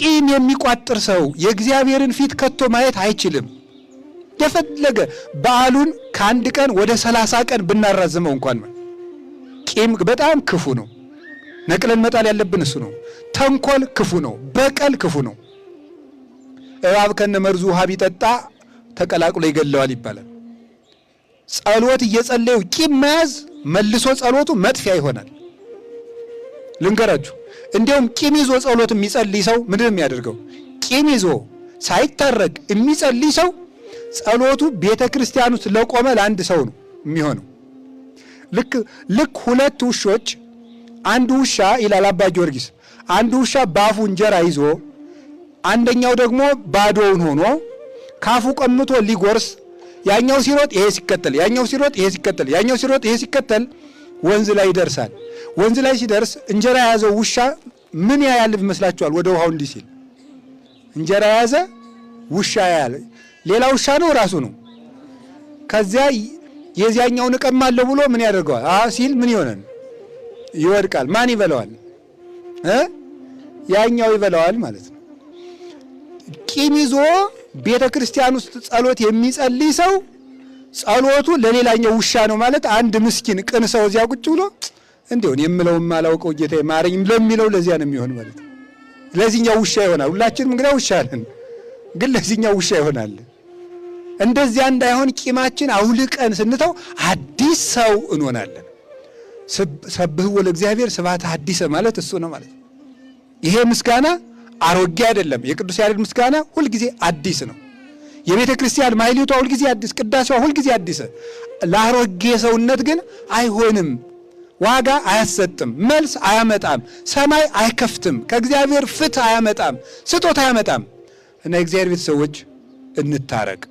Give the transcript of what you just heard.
ቂም የሚቋጥር ሰው የእግዚአብሔርን ፊት ከቶ ማየት አይችልም። የፈለገ በዓሉን ከአንድ ቀን ወደ 30 ቀን ብናራዝመው እንኳን ቂም በጣም ክፉ ነው። ነቅለን መጣል ያለብን እሱ ነው። ተንኮል ክፉ ነው። በቀል ክፉ ነው። እባብ ከነመርዙ ውሃ ቢጠጣ ተቀላቅሎ ይገለዋል ይባላል። ጸሎት እየጸለዩ ቂም መያዝ መልሶ ጸሎቱ መጥፊያ ይሆናል። ልንገራችሁ፣ እንዲያውም ቂም ይዞ ጸሎት የሚጸልይ ሰው ምንድን ነው የሚያደርገው? ቂም ይዞ ሳይታረቅ የሚጸልይ ሰው ጸሎቱ ቤተ ክርስቲያን ውስጥ ለቆመ ለአንድ ሰው ነው የሚሆነው። ልክ ሁለት ውሾች፣ አንዱ ውሻ ይላል አባ ጊዮርጊስ፣ አንዱ ውሻ በአፉ እንጀራ ይዞ አንደኛው ደግሞ ባዶውን ሆኖ ካፉ ቀምቶ ሊጎርስ ያኛው ሲሮጥ ይሄ ሲከተል፣ ያኛው ሲሮጥ ይሄ ሲከተል፣ ያኛው ሲሮጥ ይሄ ሲከተል ወንዝ ላይ ይደርሳል። ወንዝ ላይ ሲደርስ እንጀራ የያዘው ውሻ ምን ያያል ይመስላችኋል? ወደ ውሃው እንዲህ ሲል እንጀራ የያዘ ውሻ ያያል። ሌላ ውሻ ነው ራሱ ነው። ከዚያ የዚያኛውን እቀማለሁ ብሎ ምን ያደርገዋል? ሲል ምን ይሆናል? ይወድቃል። ማን ይበላዋል? ያኛው ይበላዋል ማለት ነው። ቂም ይዞ ቤተ ክርስቲያን ውስጥ ጸሎት የሚጸልይ ሰው ጸሎቱ ለሌላኛው ውሻ ነው ማለት አንድ ምስኪን ቅን ሰው እዚያ ቁጭ ብሎ እንዲሆን የምለው ማላውቀው ጌታ ማረኝ ለሚለው ለዚያ ነው የሚሆን ማለት ነው። ለዚህኛው ውሻ ይሆናል። ሁላችንም እንግዲህ ውሻ ነን፣ ግን ለዚህኛው ውሻ ይሆናል። እንደዚያ እንዳይሆን ቂማችን አውልቀን ስንተው አዲስ ሰው እንሆናለን። ሰብህዎ ለእግዚአብሔር ስብሐተ ሐዲሰ ማለት እሱ ነው ማለት ነው። ይሄ ምስጋና አሮጌ አይደለም። የቅዱስ ያሬድ ምስጋና ሁልጊዜ አዲስ ነው። የቤተ ክርስቲያን ማህሌቷ ሁልጊዜ አዲስ፣ ቅዳሴዋ ሁልጊዜ አዲስ። ለአሮጌ ሰውነት ግን አይሆንም። ዋጋ አያሰጥም፣ መልስ አያመጣም፣ ሰማይ አይከፍትም፣ ከእግዚአብሔር ፍትህ አያመጣም፣ ስጦታ አያመጣም። እና የእግዚአብሔር ቤተሰቦች እንታረቅ።